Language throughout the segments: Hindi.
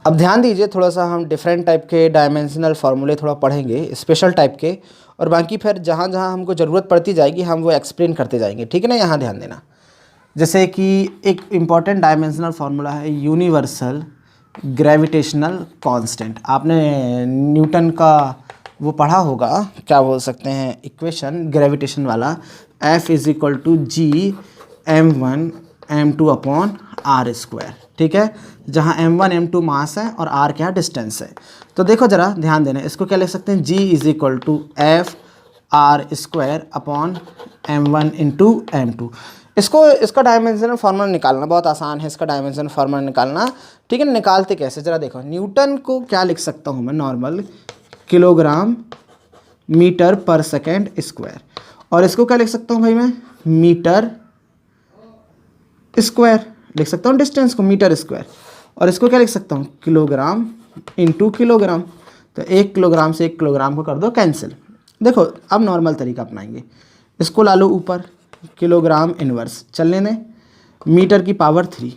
अब ध्यान दीजिए, थोड़ा सा हम डिफरेंट टाइप के डायमेंशनल फार्मूले थोड़ा पढ़ेंगे, स्पेशल टाइप के, और बाकी फिर जहाँ जहाँ हमको ज़रूरत पड़ती जाएगी हम वो एक्सप्लेन करते जाएंगे, ठीक है ना। यहाँ ध्यान देना, जैसे कि एक इम्पॉर्टेंट डायमेंशनल फार्मूला है यूनिवर्सल ग्रेविटेशनल कांस्टेंट। आपने न्यूटन का वो पढ़ा होगा, क्या बोल सकते हैं, इक्वेशन ग्रेविटेशन वाला, F is equal to G m1 m2 upon R square, ठीक है, जहाँ m1 m2 मास है और r क्या डिस्टेंस है। तो देखो ज़रा ध्यान देना, इसको क्या लिख सकते हैं, g is equal to F R square upon m1 into m2। इसका डायमेंशनल फार्मूला निकालना बहुत आसान है, इसका डायमेंशनल फार्मूला निकालना, ठीक है। निकालते कैसे ज़रा देखो, न्यूटन को क्या लिख सकता हूँ मैं, नॉर्मल किलोग्राम मीटर पर सेकेंड स्क्वायर, और इसको क्या लिख सकता हूँ भाई मैं, मीटर स्क्वायर लिख सकता हूँ, डिस्टेंस को मीटर स्क्वायर, और इसको क्या लिख सकता हूँ, किलोग्राम इंटू किलोग्राम। तो 1 किलोग्राम से 1 किलोग्राम को कर दो कैंसिल। देखो अब नॉर्मल तरीका अपनाएंगे, इसको ला लो ऊपर, किलोग्राम इनवर्स चलने दें, मीटर की पावर 3,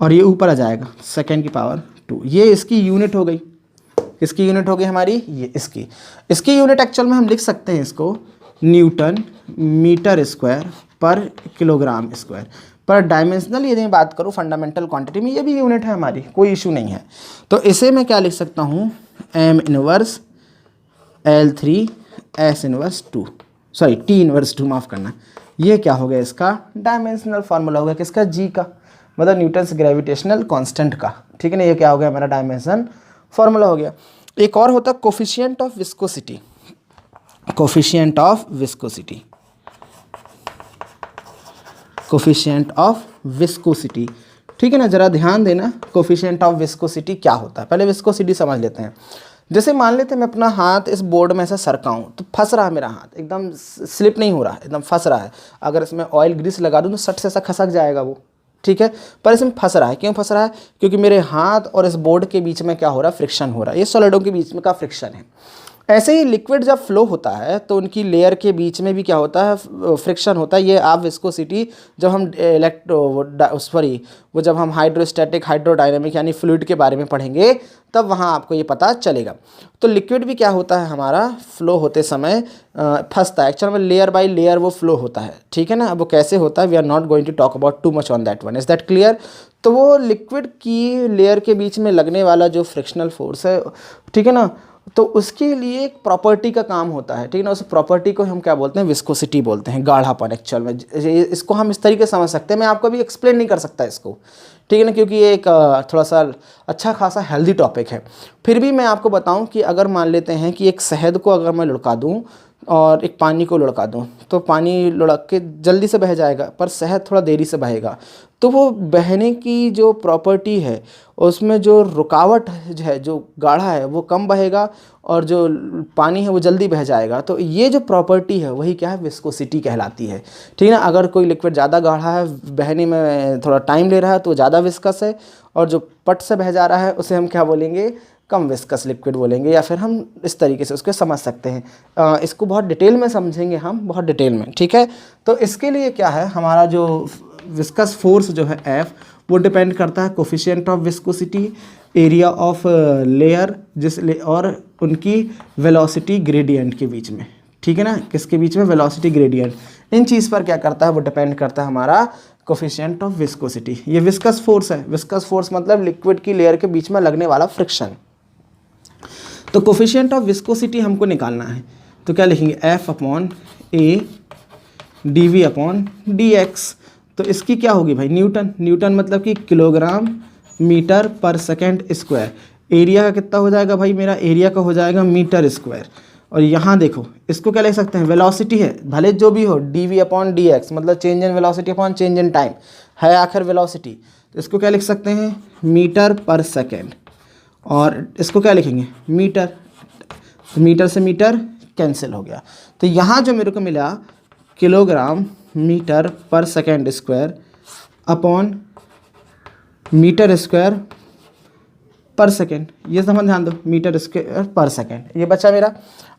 और ये ऊपर आ जाएगा सेकेंड की पावर 2। ये इसकी यूनिट हो गई, किसकी यूनिट हो गई हमारी, ये इसकी यूनिट एक्चुअल में हम लिख सकते हैं इसको न्यूटन मीटर स्क्वायर पर किलोग्राम स्क्वायर। पर डायमेंशनल यदि मैं बात करूँ फंडामेंटल क्वांटिटी में, ये भी यूनिट है हमारी, कोई इशू नहीं है। तो इसे मैं क्या लिख सकता हूँ, m inverse L3 S inverse 2, sorry T inverse 2, माफ़ करना। ये क्या हो गया, इसका डायमेंशनल फार्मूला हो गया, किसका, जी का, मतलब न्यूटन्स ग्रेविटेशनल कांस्टेंट का, ठीक है ना। ये क्या हो गया, हमारा डायमेंशन फार्मूला हो गया। एक और होता है coefficient of viscosity, coefficient of viscosity, coefficient of viscosity, ठीक है ना। ज़रा ध्यान देना, कोफिशिएंट ऑफ विस्कोसिटी क्या होता है, पहले विस्कोसिटी समझ लेते हैं। जैसे मान लेते हैं मैं अपना हाथ इस बोर्ड में से सरकाऊँ तो फंस रहा है मेरा हाथ, एकदम स्लिप नहीं हो रहा, एकदम फंस रहा है। अगर इसमें ऑयल ग्रीस लगा दूँ तो सट से ऐसा खसक जाएगा वो, ठीक है, पर इसमें फंस रहा है। क्यों फंस रहा है, क्योंकि मेरे हाथ और इस बोर्ड के बीच में क्या हो रहा है, फ्रिक्शन हो रहा है, ये सॉलिडों के बीच में का फ्रिक्शन है। ऐसे ही लिक्विड जब फ्लो होता है तो उनकी लेयर के बीच में भी क्या होता है, फ्रिक्शन होता है। ये आप विस्कोसिटी जब हम वो जब हम हाइड्रोस्टैटिक हाइड्रोडायनामिक यानी फ्लूइड के बारे में पढ़ेंगे तब वहाँ आपको ये पता चलेगा। तो लिक्विड भी क्या होता है हमारा, फ्लो होते समय फंसता है, एक्चुअल में लेयर बाय लेयर वो फ्लो होता है, ठीक है ना। अब वो कैसे होता है, we are not going to talk about too much on that one, is that clear. तो वो लिक्विड की लेयर के बीच में लगने वाला जो फ्रिक्शनल फोर्स है, ठीक है ना, तो उसके लिए एक प्रॉपर्टी का काम होता है, ठीक है ना। उस प्रॉपर्टी को हम क्या बोलते हैं, विस्कोसिटी बोलते हैं, गाढ़ापन एक्चुअल में। इसको हम इस तरीके से समझ सकते हैं, मैं आपको अभी एक्सप्लेन नहीं कर सकता इसको, ठीक है ना, क्योंकि ये एक थोड़ा सा अच्छा खासा हेल्दी टॉपिक है। फिर भी मैं आपको बताऊं कि अगर मान लेते हैं कि एक शहद को अगर मैं लुढ़का दूं और एक पानी को लुढ़का दूं तो पानी लुढ़क के जल्दी से बह जाएगा, पर शहद थोड़ा देरी से बहेगा। तो वो बहने की जो प्रॉपर्टी है उसमें जो रुकावट है, जो गाढ़ा है वो कम बहेगा और जो पानी है वो जल्दी बह जाएगा। तो ये जो प्रॉपर्टी है वही क्या है, विस्कोसिटी कहलाती है, ठीक है ना। अगर कोई लिक्विड ज़्यादा गाढ़ा है, बहने में थोड़ा टाइम ले रहा है तो ज़्यादा विस्कस है, और जो पट से बह जा रहा है उसे हम क्या बोलेंगे, कम विस्कस लिक्विड बोलेंगे, या फिर हम इस तरीके से उसको समझ सकते हैं। इसको बहुत डिटेल में समझेंगे हम, बहुत डिटेल में, ठीक है। तो इसके लिए क्या है, हमारा जो विस्कस फोर्स जो है F, वो डिपेंड करता है coefficient of viscosity, area of layer और उनकी वेलोसिटी ग्रेडियंट के बीच में, ठीक है ना। किसके बीच में, वेलोसिटी ग्रेडियंट, इन चीज़ पर क्या करता है, वो डिपेंड करता है हमारा कोफिशिएंट ऑफ विस्कोसिटी। ये विस्कस फोर्स है, विस्कस फोर्स मतलब लिक्विड की लेयर के बीच में लगने वाला फ्रिक्शन। तो कोफिशिएंट ऑफ विस्कोसिटी हमको निकालना है, तो क्या लिखेंगे, F upon A dV upon dx। तो इसकी क्या होगी भाई, न्यूटन, न्यूटन मतलब कि किलोग्राम मीटर पर सेकेंड स्क्वायर। एरिया का कितना हो जाएगा भाई, मेरा एरिया का हो जाएगा मीटर स्क्वायर। और यहाँ देखो इसको क्या लिख सकते हैं, वेलोसिटी है, भले जो भी हो, dV अपॉन dx, मतलब change in velocity upon change in time है आखिर वेलोसिटी। तो इसको क्या लिख सकते हैं, मीटर पर सेकेंड, और इसको क्या लिखेंगे, मीटर, मीटर से मीटर कैंसिल हो गया। तो यहाँ जो मेरे को मिला, किलोग्राम मीटर पर second square upon metre square पर सेकेंड, ये समझ ध्यान दो, मीटर स्क्वायर पर सेकेंड, ये बचा मेरा।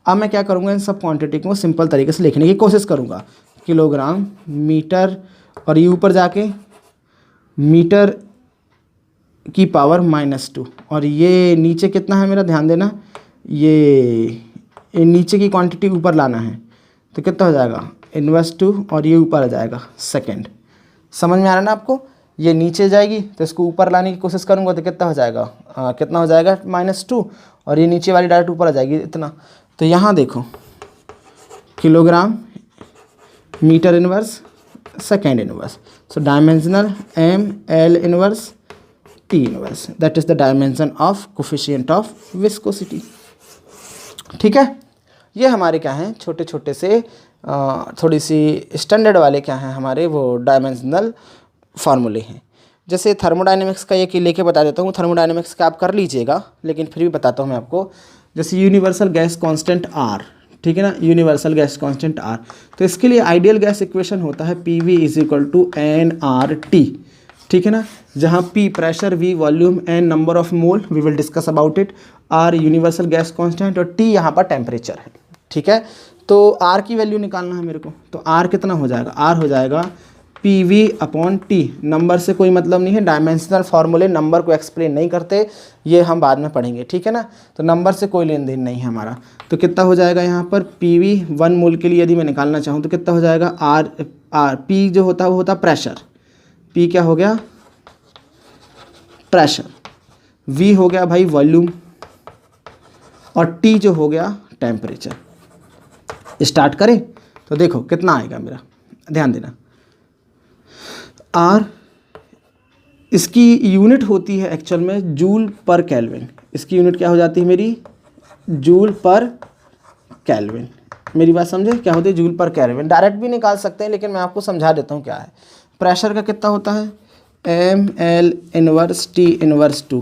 अब मैं क्या करूँगा, इन सब क्वांटिटी को सिंपल तरीके से लिखने की कोशिश करूँगा, किलोग्राम मीटर, और ये ऊपर जाके मीटर की पावर -2 और ये नीचे कितना है मेरा, ध्यान देना, ये नीचे की क्वांटिटी ऊपर लाना है तो कितना हो जाएगा -2 और ये ऊपर आ जाएगा सेकेंड। समझ में आ रहा है ना आपको, ये नीचे जाएगी तो इसको ऊपर लाने की कोशिश करूँगा तो कितना हो जाएगा, कितना हो जाएगा -2 और ये नीचे वाली डायरेक्ट ऊपर आ जाएगी इतना। तो यहाँ देखो kilogram metre inverse second inverse, so dimensional ml inverse t inverse, that is the dimension of coefficient of viscosity. ठीक है, ये हमारे क्या हैं छोटे छोटे से थोड़ी सी स्टैंडर्ड वाले क्या हैं हमारे वो डायमेंशनल फार्मूले हैं। जैसे थर्मोडायनेमिक्स का ये लेके बता देता हूँ, थर्मोडायनेमिक्स का आप कर लीजिएगा लेकिन फिर भी बताता हूँ मैं आपको। जैसे यूनिवर्सल गैस कांस्टेंट R, ठीक है ना, यूनिवर्सल गैस कांस्टेंट R, तो इसके लिए आइडियल गैस इक्वेशन होता है PV = nRT, ठीक है ना, जहाँ P pressure, V volume, N number of mole, we will discuss about it, R universal gas constant और T यहाँ पर टेम्परेचर है। ठीक है, तो R की वैल्यू निकालना है मेरे को, तो R कितना हो जाएगा, R हो जाएगा PV/T। नंबर से कोई मतलब नहीं है, डायमेंशनल फार्मूले नंबर को एक्सप्लेन नहीं करते, ये हम बाद में पढ़ेंगे, ठीक है ना, तो नंबर से कोई लेन देन नहीं है हमारा। तो कितना हो जाएगा यहाँ पर PV 1 मोल के लिए यदि मैं निकालना चाहूँ तो कितना हो जाएगा, R P जो होता है वो होता है प्रेशर, P क्या हो गया प्रेशर, V हो गया भाई वॉल्यूम और T जो हो गया टेम्परेचर। स्टार्ट करें तो देखो कितना आएगा मेरा, ध्यान देना। R इसकी यूनिट होती है एक्चुअल में जूल पर केल्विन, इसकी यूनिट क्या हो जाती है मेरी, जूल पर केल्विन। मेरी बात समझे, क्या होती है जूल पर केल्विन, डायरेक्ट भी निकाल सकते हैं लेकिन मैं आपको समझा देता हूँ क्या है। प्रेशर का कितना होता है ml inverse T inverse 2,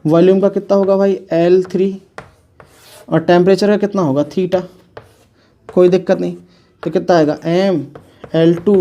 volume का कितना होगा भाई L3 और टेम्परेचर का कितना होगा थीटा, कोई दिक्कत नहीं, तो कितना आएगा ml2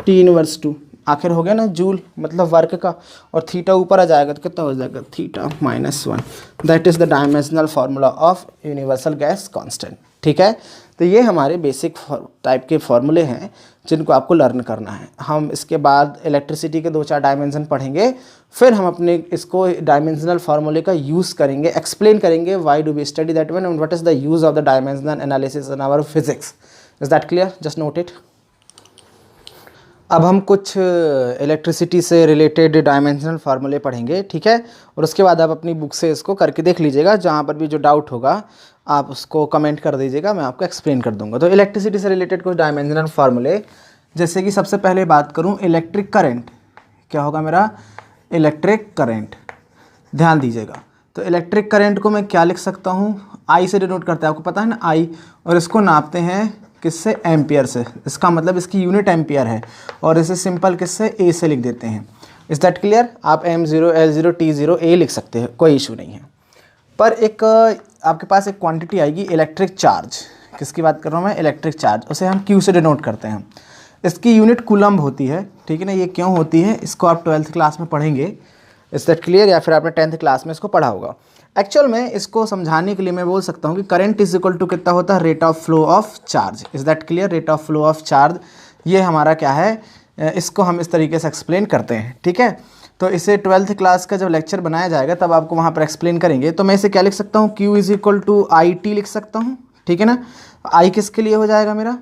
T इनवर्स 2, आखिर हो गया ना जूल मतलब वर्क का, और थीटा ऊपर आ जाएगा तो कितना हो जाएगा theta -1, that is the dimensional formula of universal gas constant. ठीक है, तो ये हमारे बेसिक टाइप के फार्मूले हैं जिनको आपको लर्न करना है। हम इसके बाद इलेक्ट्रिसिटी के 2-4 डायमेंशन पढ़ेंगे, फिर हम अपने इसको डायमेंशनल फार्मूले का यूज़ करेंगे, एक्सप्लेन करेंगे why do we study that one and what is the use of the dimensional analysis in our physics. Is that clear, just note it. अब हम कुछ इलेक्ट्रिसिटी से रिलेटेड डायमेंशनल फार्मूले पढ़ेंगे, ठीक है, और उसके बाद आप अपनी बुक से इसको करके देख लीजिएगा, जहाँ पर भी जो डाउट होगा आप उसको कमेंट कर दीजिएगा, मैं आपको एक्सप्लेन कर दूंगा। तो इलेक्ट्रिसिटी से रिलेटेड कुछ डायमेंशनल फार्मूले, जैसे कि सबसे पहले बात करूं इलेक्ट्रिक करंट, क्या होगा मेरा इलेक्ट्रिक करंट, ध्यान दीजिएगा। तो इलेक्ट्रिक करंट को मैं क्या लिख सकता हूं, आई से डिनोट करते हैं, आपको पता है ना आई, और इसको नापते हैं किससे, एम्पियर से, इसका मतलब इसकी यूनिट एम्पियर है, और इसे सिंपल किससे, ए से लिख देते हैं। इज़ दैट क्लियर, आप M0 L0 T0 A लिख सकते हैं, कोई इशू नहीं है। पर एक आपके पास एक क्वांटिटी आएगी इलेक्ट्रिक चार्ज, किसकी बात कर रहा हूँ मैं, इलेक्ट्रिक चार्ज, उसे हम Q से डिनोट करते हैं, इसकी यूनिट कूलम्ब होती है, ठीक है ना। ये क्यों होती है इसको आप 12th क्लास में पढ़ेंगे, इज़ दैट क्लियर, या फिर आपने 10th क्लास में इसको पढ़ा होगा। एक्चुअल में इसको समझाने के लिए मैं बोल सकता हूँ कि करंट इज इक्वल टू कितना होता है, rate of flow of charge. Is that clear, rate of flow of charge, ये हमारा क्या है, इसको हम इस तरीके से एक्सप्लेन करते हैं, ठीक है। तो इसे 12th क्लास का जब लेक्चर बनाया जाएगा तब आपको वहाँ पर एक्सप्लेन करेंगे। तो मैं इसे क्या लिख सकता हूँ, Q is equal to IT लिख सकता हूँ, ठीक है ना। I किसके लिए हो जाएगा मेरा,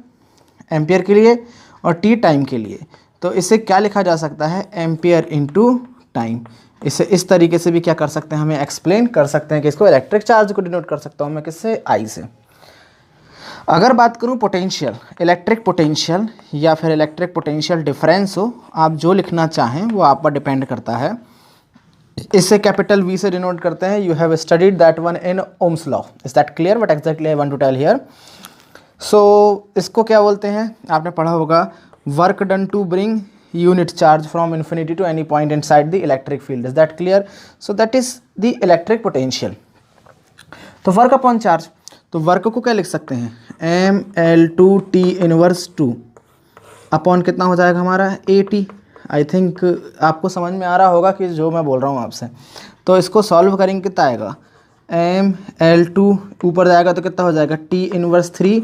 एम्पियर के लिए, और T टाइम के लिए। तो इसे क्या लिखा जा सकता है, एम्पियर इंटू टाइम। इसे इस तरीके से भी क्या कर सकते हैं, हमें एक्सप्लेन कर सकते हैं कि इसको इलेक्ट्रिक चार्ज को डिनोट कर सकता हूँ मैं किससे, I से। अगर बात करूँ पोटेंशियल, इलेक्ट्रिक पोटेंशियल या फिर इलेक्ट्रिक पोटेंशियल डिफरेंस हो, आप जो लिखना चाहें वो आप पर डिपेंड करता है। इसे कैपिटल V से डिनोट करते हैं, you have studied that one in Ohm's law. Is that clear, what exactly I want to tell here. So इसको क्या बोलते हैं, आपने पढ़ा होगा, work done to bring unit charge from infinity to any point inside the electric field. Is that clear? So that is the electric potential. तो वर्क अपॉन चार्ज, तो वर्क को क्या लिख सकते हैं, ml2T इनवर्स 2 अपॉन कितना हो जाएगा हमारा AT। आई थिंक आपको समझ में आ रहा होगा कि जो मैं बोल रहा हूँ आपसे। तो इसको सॉल्व करेंगे कितना आएगा, ml2 ऊपर जाएगा तो कितना हो जाएगा T inverse 3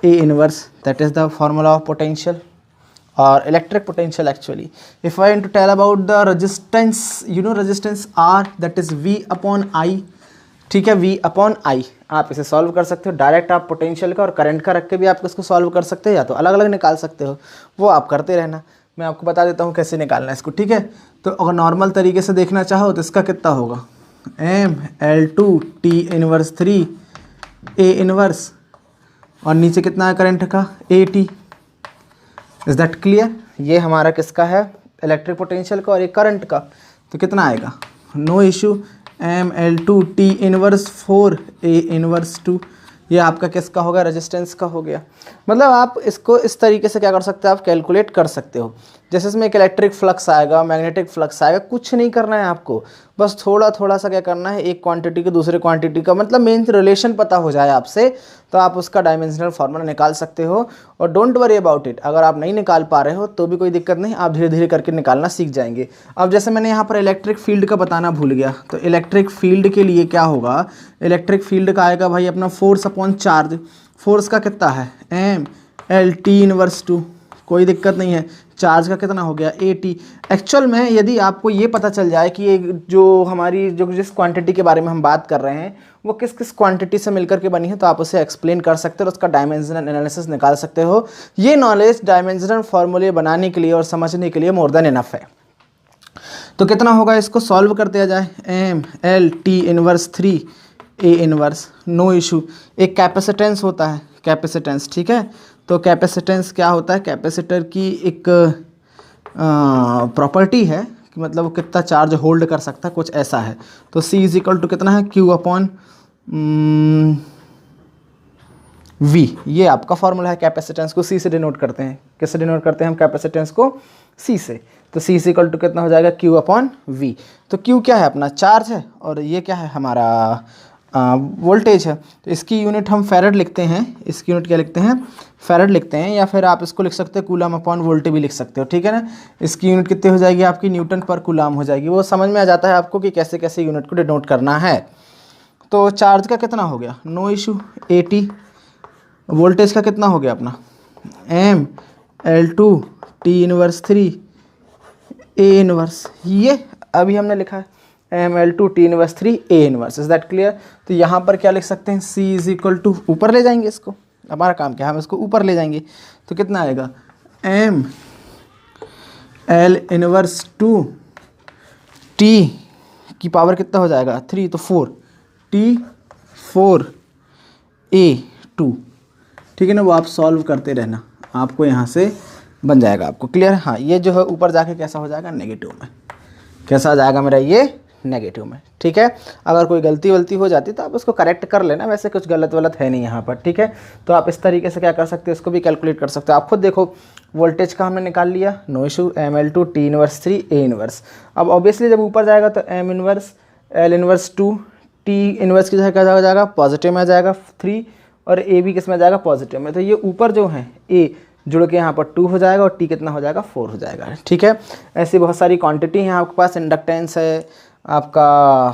A inverse, that is the formula of potential. और electric potential actually if I to tell about the resistance, you know resistance are that is V upon I, ठीक है, V अपॉन आई। आप इसे सॉल्व कर सकते हो डायरेक्ट, आप पोटेंशियल का और करंट का रख के भी आप इसको सॉल्व कर सकते हो, या तो अलग अलग निकाल सकते हो, वो आप करते रहना। मैं आपको बता देता हूँ कैसे निकालना है इसको, ठीक है। तो अगर नॉर्मल तरीके से देखना चाहो तो इसका कितना होगा, mL2 T inverse 3 A inverse, और नीचे कितना है करंट का AT। Is that clear? ये हमारा किसका है, इलेक्ट्रिक पोटेंशियल का और एक करंट का। तो कितना आएगा, no issue, mL2 T inverse 4 A inverse 2, ये आपका किसका होगा, रेजिस्टेंस का हो गया। मतलब आप इसको इस तरीके से क्या कर सकते हो, आप कैलकुलेट कर सकते हो। जैसे इसमें एक इलेक्ट्रिक फ्लक्स आएगा, मैग्नेटिक फ्लक्स आएगा, कुछ नहीं करना है आपको, बस थोड़ा थोड़ा सा क्या करना है, एक क्वांटिटी के दूसरे क्वांटिटी का मतलब मेन रिलेशन पता हो जाए आपसे, तो आप उसका डायमेंशनल फार्मूला निकाल सकते हो। और डोंट वरी अबाउट इट, अगर आप नहीं निकाल पा रहे हो तो भी कोई दिक्कत नहीं, आप धीरे धीरे करके निकालना सीख जाएंगे। अब जैसे मैंने यहाँ पर इलेक्ट्रिक फील्ड का बताना भूल गया, तो इलेक्ट्रिक फील्ड के लिए क्या होगा, इलेक्ट्रिक फील्ड का आएगा भाई अपना फोर्स अपॉन चार्ज। फोर्स का कितना है, mL T इनवर्स 2, कोई दिक्कत नहीं है। चार्ज का कितना हो गया, AT। एक्चुअल में यदि आपको ये पता चल जाए कि ये जो हमारी जो जिस क्वांटिटी के बारे में हम बात कर रहे हैं वो किस किस क्वांटिटी से मिलकर के बनी है, तो आप उसे एक्सप्लेन कर सकते हो और उसका डायमेंशनल एनालिसिस निकाल सकते हो। ये नॉलेज डायमेंशनल फार्मूले बनाने के लिए और समझने के लिए मोर देन इनफ है। तो कितना होगा, इसको सॉल्व करते जाए, mL T inverse 3 A inverse, no issue. एक कैपेसिटेंस होता है, कैपेसिटेंस, ठीक है। तो कैपेसिटेंस क्या होता है, कैपेसिटर की एक प्रॉपर्टी है कि मतलब वो कितना चार्ज होल्ड कर सकता है, कुछ ऐसा है। तो C इज इक्वल टू कितना है, Q अपॉन V, ये आपका फॉर्मूला है। कैपेसिटेंस को C से डिनोट करते हैं, किससे डिनोट करते हैं हम कैपेसिटेंस को, C से। तो C इज इक्वल टू कितना हो जाएगा, Q अपॉन V। तो Q क्या है, अपना चार्ज है, और ये क्या है, हमारा वोल्टेज है। तो इसकी यूनिट हम फैरड लिखते हैं, इसकी यूनिट क्या लिखते हैं, फैरड लिखते हैं, या फिर आप इसको लिख सकते हो कूलम अपॉन वोल्ट भी लिख सकते हो, ठीक है ना। इसकी यूनिट कितनी हो जाएगी आपकी, न्यूटन पर कूलम हो जाएगी। वो समझ में आ जाता है आपको कि कैसे कैसे यूनिट को डिनोट करना है। तो चार्ज का कितना हो गया, नो इशू, AT। वोल्टेज का कितना हो गया अपना, mL2 T inverse 3 A inverse, ये अभी हमने लिखा है mL2 T inverse 3 A inverse. Is that clear? तो यहाँ पर क्या लिख सकते हैं, C इज इक्वल टू, ऊपर ले जाएंगे इसको, हमारा काम क्या है, हम इसको ऊपर ले जाएंगे। तो कितना आएगा, mL इनवर्स 2 T की पावर कितना हो जाएगा, 3, तो 4 T 4 A 2, ठीक है ना। वो आप सॉल्व करते रहना, आपको यहाँ से बन जाएगा, आपको क्लियर है। हाँ, ये जो है ऊपर जाके कैसा हो जाएगा, नेगेटिव में। कैसा आ जाएगा मेरा ये, नेगेटिव में, ठीक है। अगर कोई गलती वलती हो जाती तो आप उसको करेक्ट कर लेना, वैसे कुछ गलत वलत है नहीं यहाँ पर, ठीक है। तो आप इस तरीके से क्या कर सकते हो, इसको भी कैलकुलेट कर सकते हो। आप खुद देखो, वोल्टेज का हमने निकाल लिया, no issue, mL2 T inverse 3 A inverse. अब ऑब्वियसली जब ऊपर जाएगा तो m inverse L inverse 2 T inverse की जगह क्या हो जाएगा, पॉजिटिव में आ जाएगा 3, और A भी किस में आ जाएगा, पॉजिटिव में। तो ये ऊपर जो है A जुड़ के यहाँ पर 2 हो जाएगा, और T कितना हो जाएगा, 4 हो जाएगा, ठीक है। ऐसी बहुत सारी क्वांटिटी हैं आपके पास, इंडक्टेंस है, आपका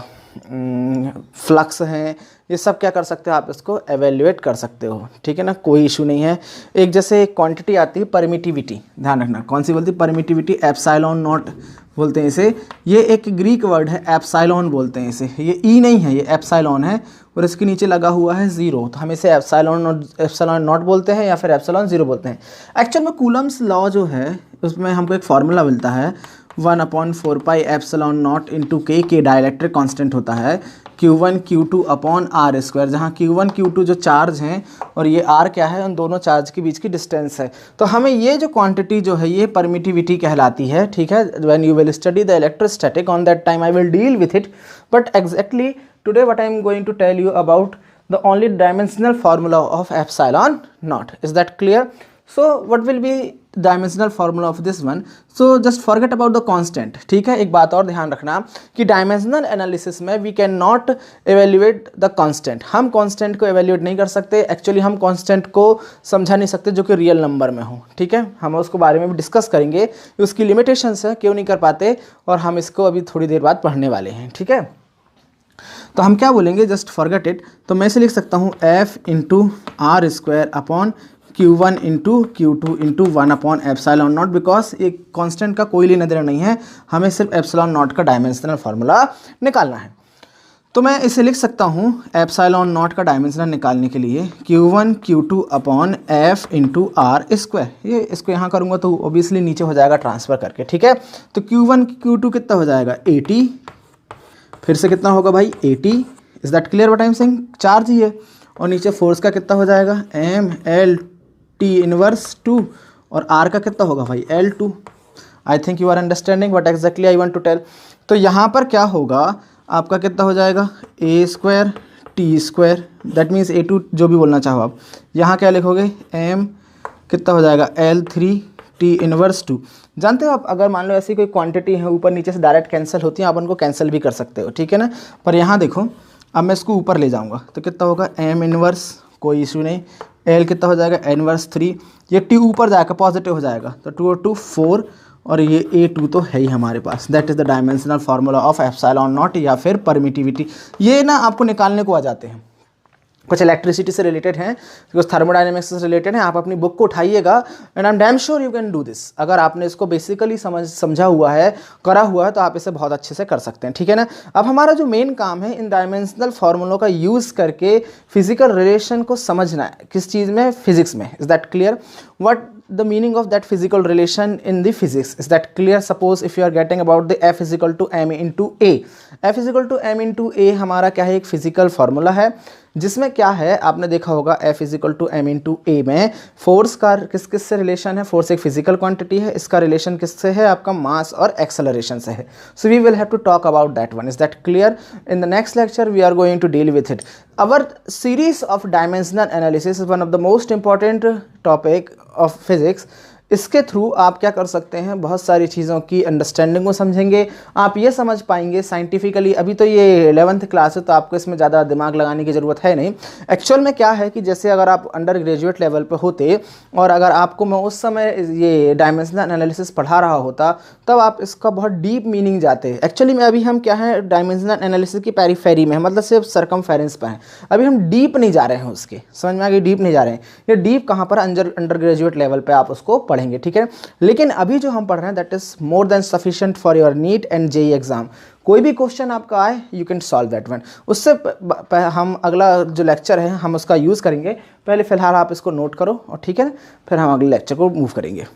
फ्लक्स है, ये सब क्या कर सकते हो, आप इसको एवेल्युएट कर सकते हो, ठीक है ना, कोई इशू नहीं है। एक जैसे एक क्वांटिटी आती है परमिटिविटी, ध्यान रखना कौन सी बोलती है, परमिटिविटी, एप्सिलॉन नॉट बोलते हैं इसे। ये एक ग्रीक वर्ड है, एप्सिलॉन बोलते हैं इसे, ये ई नहीं है, ये एप्सिलॉन है, और इसके नीचे लगा हुआ है 0, तो हम इसे एप्सिलॉन नॉट बोलते हैं या फिर एप्सिलॉन 0 बोलते हैं। एक्चुअल में कूलम्स लॉ जो है उसमें हमको एक फार्मूला मिलता है, 1/4 पाई एप्सिलॉन नॉट इंटू के डाइलेक्ट्रिक कांस्टेंट होता है, Q1 Q2 upon R square, जहाँ Q1 Q2 जो चार्ज हैं और ये R क्या है, उन दोनों चार्ज के बीच की डिस्टेंस है। तो हमें ये जो क्वांटिटी जो है ये परमिटिविटी कहलाती है, ठीक है। When you will study the electrostatic, on that time I will deal with it, but exactly today what I am going to tell you about the only dimensional formula of epsilon naught. Is that clear? So what will be dimensional formula of this one? So just forget about the constant, ठीक है। एक बात और ध्यान रखना कि डायमेंशनल एनालिसिस में we can not evaluate the constant, हम कांस्टेंट को एवेल्युएट नहीं कर सकते। एक्चुअली हम कांस्टेंट को समझा नहीं सकते जो कि रियल नंबर में हो, ठीक है। हम उसको बारे में भी डिस्कस करेंगे, उसकी लिमिटेशंस है, क्यों नहीं कर पाते, और हम इसको अभी थोड़ी देर बाद पढ़ने वाले हैं, ठीक है। तो हम क्या बोलेंगे, जस्ट फॉरगेट इट। तो मैं इसे लिख सकता हूँ F into R square upon Q1 into Q2 into 1/ε0, because एक कांस्टेंट का कोई लेना देना नहीं है, हमें सिर्फ ε0 का डायमेंशनल फार्मूला निकालना है। तो मैं इसे लिख सकता हूँ ε0 का डायमेंशनल निकालने के लिए Q1 Q2 upon F into R square. ये इसको यहाँ करूँगा तो ऑब्वियसली नीचे हो जाएगा ट्रांसफ़र करके, ठीक है। तो Q1 Q2 कितना हो जाएगा 80, फिर से कितना होगा भाई 80, is that clear what I am saying, charge ही है। और नीचे फोर्स का कितना हो जाएगा mL/T इनवर्स 2, और R का कितना होगा भाई L2। I think you are understanding what exactly I want to tell. तो यहाँ पर क्या होगा आपका, कितना हो जाएगा a² T², that means A2 जो भी बोलना चाहो आप। यहाँ क्या लिखोगे m कितना हो जाएगा L3T इनवर्स 2। जानते हो आप, अगर मान लो ऐसी कोई क्वांटिटी है ऊपर नीचे से डायरेक्ट कैंसिल होती है, आप उनको कैंसिल भी कर सकते हो, ठीक है ना। पर यहाँ देखो, अब मैं इसको ऊपर ले जाऊँगा तो कितना होगा m इनवर्स, कोई इशू नहीं, l कितना हो जाएगा इनवर्स 3, ये t ऊपर जाएगा पॉजिटिव हो जाएगा तो 2 और 2 4, और ये A2 तो है ही हमारे पास। That is the dimensional formula of ε0 या फिर परमिटिविटी। ये ना आपको निकालने को आ जाते हैं, कुछ इलेक्ट्रिसिटी से रिलेटेड हैं, कुछ थर्मोडायनेमिक्स से रिलेटेड हैं। आप अपनी बुक को उठाइएगा and I am damn sure you can do this. अगर आपने इसको बेसिकली समझा हुआ है, करा हुआ है, तो आप इसे बहुत अच्छे से कर सकते हैं, ठीक है ना। अब हमारा जो मेन काम है इन डायमेंशनल फार्मूलों का यूज़ करके फिजिकल रिलेशन को समझना है। किस चीज़ में? फिजिक्स में। Is that clear? What the meaning of that physical relation in the physics, is that clear? Suppose if you are getting about the F is equal to m into a, F is equal to m into a हमारा क्या है, एक फिजिकल फार्मूला है, जिसमें क्या है आपने देखा होगा F is equal to m into a में फोर्स का किस किस से रिलेशन है। फोर्स एक फिजिकल क्वांटिटी है, इसका रिलेशन किससे है, आपका मास और एक्सेलरेशन से है। So we will have to talk about that one. Is that clear? In the next lecture we are going to deal with it. Our series of dimensional analysis is one of the most important topic of physics. इसके थ्रू आप क्या कर सकते हैं, बहुत सारी चीज़ों की अंडरस्टैंडिंग को समझेंगे। आप ये समझ पाएंगे साइंटिफिकली, अभी तो ये 11th क्लास है तो आपको इसमें ज़्यादा दिमाग लगाने की ज़रूरत है नहीं। एक्चुअल में क्या है कि जैसे अगर आप अंडर ग्रेजुएट लेवल पे होते और अगर आपको मैं उस समय ये डायमेंशनल एनालिसिस पढ़ा रहा होता, तब आप इसका बहुत डीप मीनिंग जाते। एक्चुअली में अभी हम क्या है, डायमेंशनल एनालिसिस की पेरीफेरी में, मतलब सिर्फ सरकमफेरेंस पे हैं। अभी हम डीप नहीं जा रहे हैं उसके, समझ में आ गई? डीप नहीं जा रहे हैं। ये डीप कहाँ पर, अंडर ग्रेजुएट लेवल पे आप उसको पढ़ेंगे, ठीक है। लेकिन अभी जो हम पढ़ रहे हैं that is more than sufficient for your neat and JEE exam. कोई भी क्वेश्चन आपका आए, you can solve that one. उससे हम अगला जो लेक्चर है हम उसका यूज़ करेंगे। पहले फिलहाल आप इसको नोट करो और ठीक है, फिर हम अगले लेक्चर को मूव करेंगे।